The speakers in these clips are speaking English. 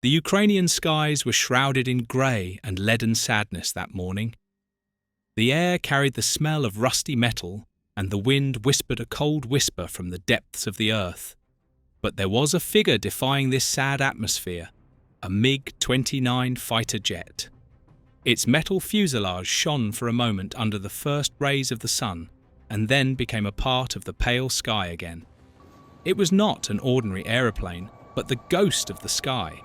The Ukrainian skies were shrouded in grey and leaden sadness that morning. The air carried the smell of rusty metal, and the wind whispered a cold whisper from the depths of the earth. But there was a figure defying this sad atmosphere, a MiG-29 fighter jet. Its metal fuselage shone for a moment under the first rays of the sun, and then became a part of the pale sky again. It was not an ordinary aeroplane, but the ghost of the sky.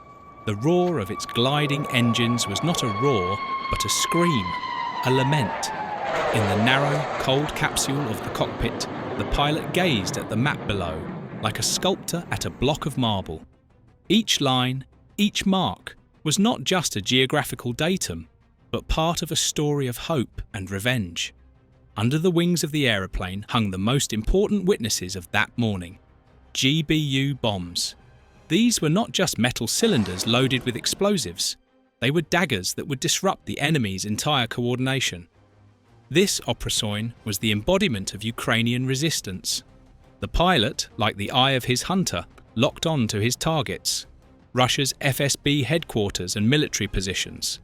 The roar of its gliding engines was not a roar, but a scream, a lament. In the narrow, cold capsule of the cockpit, the pilot gazed at the map below, like a sculptor at a block of marble. Each line, each mark, was not just a geographical datum, but part of a story of hope and revenge. Under the wings of the aeroplane hung the most important witnesses of that morning: GBU bombs. These were not just metal cylinders loaded with explosives. They were daggers that would disrupt the enemy's entire coordination. This operasoin was the embodiment of Ukrainian resistance. The pilot, like the eye of his hunter, locked on to his targets: Russia's FSB headquarters and military positions.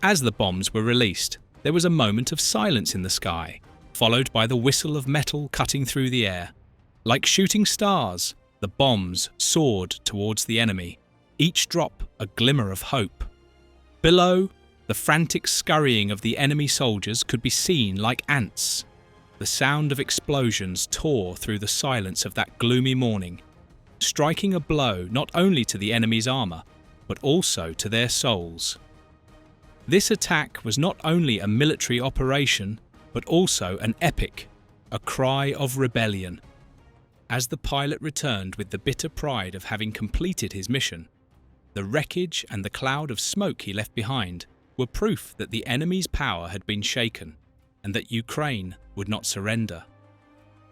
As the bombs were released, there was a moment of silence in the sky, followed by the whistle of metal cutting through the air. Like shooting stars, the bombs soared towards the enemy, each drop a glimmer of hope. Below, the frantic scurrying of the enemy soldiers could be seen like ants. The sound of explosions tore through the silence of that gloomy morning, striking a blow not only to the enemy's armour, but also to their souls. This attack was not only a military operation, but also an epic, a cry of rebellion. As the pilot returned with the bitter pride of having completed his mission, the wreckage and the cloud of smoke he left behind were proof that the enemy's power had been shaken, and that Ukraine would not surrender.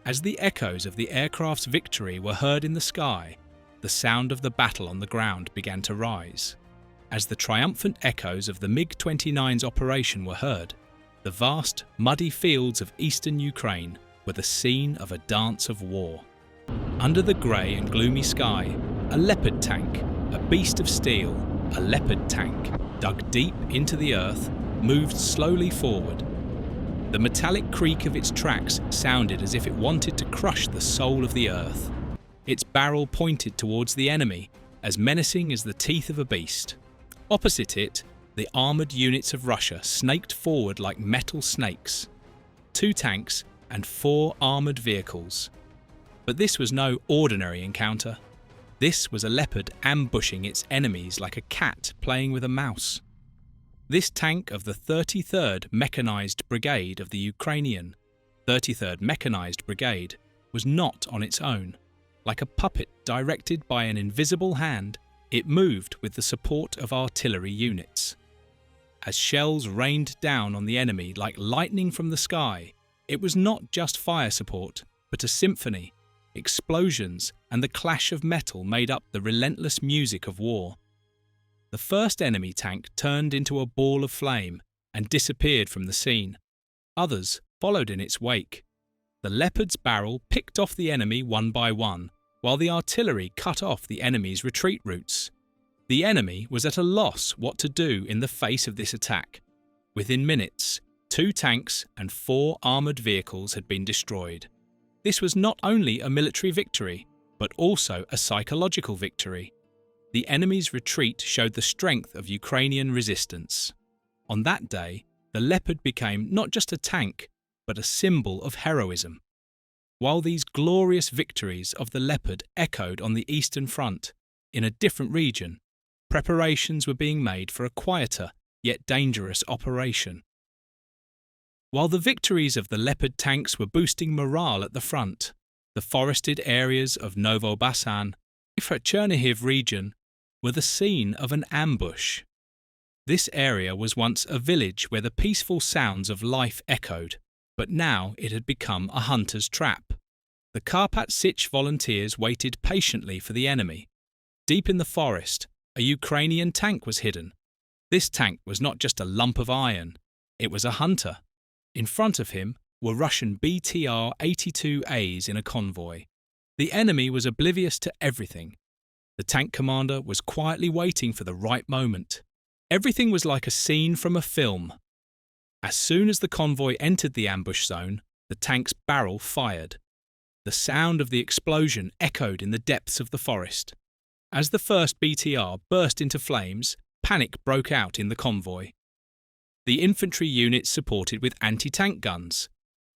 As the echoes of the aircraft's victory were heard in the sky, the sound of the battle on the ground began to rise. As the triumphant echoes of the MiG-29's operation were heard, the vast, muddy fields of eastern Ukraine were the scene of a dance of war. Under the grey and gloomy sky, a leopard tank, a beast of steel, a leopard tank, dug deep into the earth, moved slowly forward. The metallic creak of its tracks sounded as if it wanted to crush the soul of the earth. Its barrel pointed towards the enemy, as menacing as the teeth of a beast. Opposite it, the armoured units of Russia snaked forward like metal snakes. 2 tanks and 4 armoured vehicles. But this was no ordinary encounter. This was a leopard ambushing its enemies like a cat playing with a mouse. This tank of the 33rd Mechanized Brigade of the Ukrainian, 33rd Mechanized Brigade, was not on its own. Like a puppet directed by an invisible hand, it moved with the support of artillery units. As shells rained down on the enemy like lightning from the sky, it was not just fire support, but a symphony. Explosions and the clash of metal made up the relentless music of war. The first enemy tank turned into a ball of flame and disappeared from the scene. Others followed in its wake. The leopard's barrel picked off the enemy one by one, while the artillery cut off the enemy's retreat routes. The enemy was at a loss what to do in the face of this attack. Within minutes, 2 tanks and 4 armoured vehicles had been destroyed. This was not only a military victory, but also a psychological victory. The enemy's retreat showed the strength of Ukrainian resistance. On that day, the Leopard became not just a tank, but a symbol of heroism. While these glorious victories of the Leopard echoed on the Eastern Front, in a different region, preparations were being made for a quieter, yet dangerous operation. While the victories of the Leopard tanks were boosting morale at the front, the forested areas of Novobasan, Chernihiv region, were the scene of an ambush. This area was once a village where the peaceful sounds of life echoed, but now it had become a hunter's trap. The Karpat Sich volunteers waited patiently for the enemy. Deep in the forest, a Ukrainian tank was hidden. This tank was not just a lump of iron, it was a hunter. In front of him were Russian BTR-82As in a convoy. The enemy was oblivious to everything. The tank commander was quietly waiting for the right moment. Everything was like a scene from a film. As soon as the convoy entered the ambush zone, the tank's barrel fired. The sound of the explosion echoed in the depths of the forest. As the first BTR burst into flames, panic broke out in the convoy. The infantry units supported with anti-tank guns.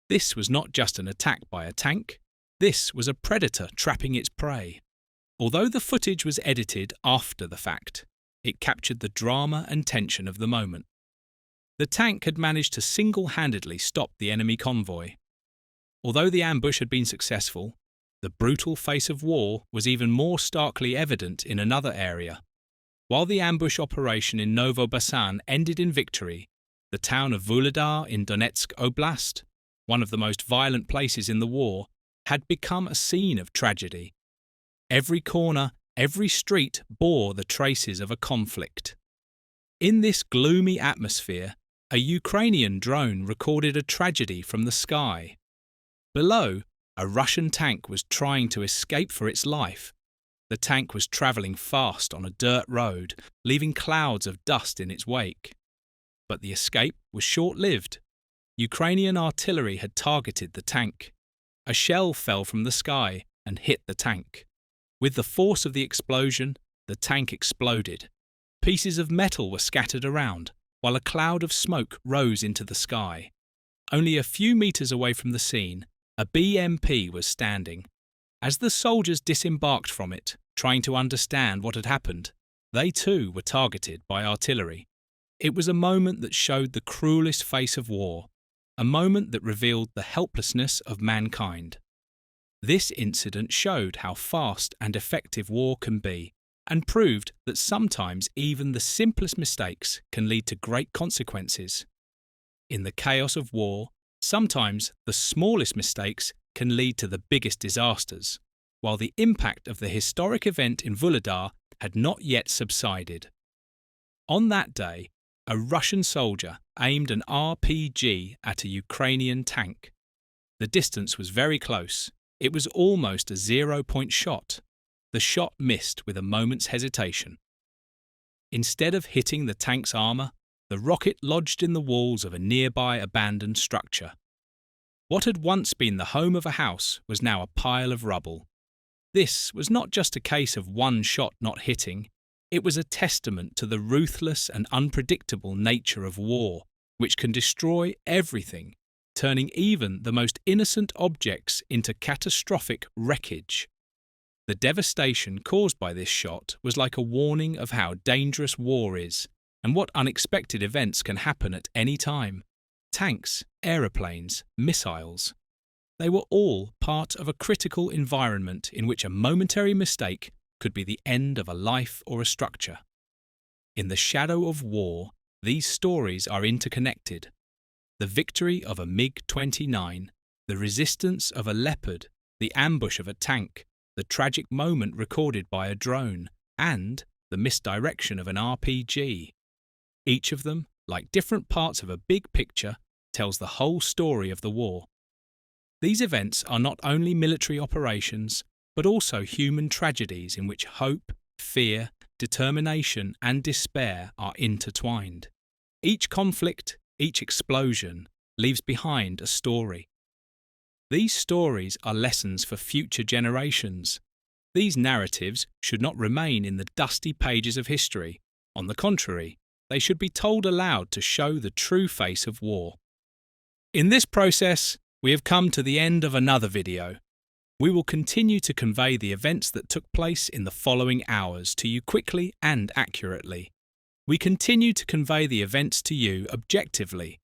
This was not just an attack by a tank. This was a predator trapping its prey. Although the footage was edited after the fact, it captured the drama and tension of the moment. The tank had managed to single-handedly stop the enemy convoy. Although the ambush had been successful, the brutal face of war was even more starkly evident in another area. While the ambush operation in Novobasan ended in victory, the town of Vuhledar in Donetsk Oblast, one of the most violent places in the war, had become a scene of tragedy. Every corner, every street bore the traces of a conflict. In this gloomy atmosphere, a Ukrainian drone recorded a tragedy from the sky. Below, a Russian tank was trying to escape for its life. The tank was travelling fast on a dirt road, leaving clouds of dust in its wake. But the escape was short-lived. Ukrainian artillery had targeted the tank. A shell fell from the sky and hit the tank. With the force of the explosion, the tank exploded. Pieces of metal were scattered around, while a cloud of smoke rose into the sky. Only a few metres away from the scene, a BMP was standing. As the soldiers disembarked from it, trying to understand what had happened, they too were targeted by artillery. It was a moment that showed the cruelest face of war, a moment that revealed the helplessness of mankind. This incident showed how fast and effective war can be, and proved that sometimes even the simplest mistakes can lead to great consequences. In the chaos of war, sometimes the smallest mistakes can lead to the biggest disasters, while the impact of the historic event in Vuhledar had not yet subsided. On that day, a Russian soldier aimed an RPG at a Ukrainian tank. The distance was very close. It was almost a zero-point shot. The shot missed with a moment's hesitation. Instead of hitting the tank's armour, the rocket lodged in the walls of a nearby abandoned structure. What had once been the home of a house was now a pile of rubble. This was not just a case of one shot not hitting, it was a testament to the ruthless and unpredictable nature of war, which can destroy everything, turning even the most innocent objects into catastrophic wreckage. The devastation caused by this shot was like a warning of how dangerous war is, and what unexpected events can happen at any time. Tanks, aeroplanes, missiles. They were all part of a critical environment in which a momentary mistake could be the end of a life or a structure. In the shadow of war, these stories are interconnected. The victory of a MiG-29, the resistance of a Leopard, the ambush of a tank, the tragic moment recorded by a drone, and the misdirection of an RPG. Each of them, like different parts of a big picture, tells the whole story of the war. These events are not only military operations, but also human tragedies in which hope, fear, determination, and despair are intertwined. Each conflict, each explosion, leaves behind a story. These stories are lessons for future generations. These narratives should not remain in the dusty pages of history. On the contrary, they should be told aloud to show the true face of war. In this process, we have come to the end of another video. We will continue to convey the events that took place in the following hours to you quickly and accurately. We continue to convey the events to you objectively.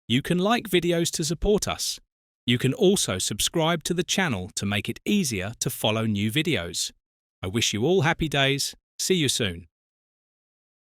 You can like videos to support us. You can also subscribe to the channel to make it easier to follow new videos. I wish you all happy days. See you soon.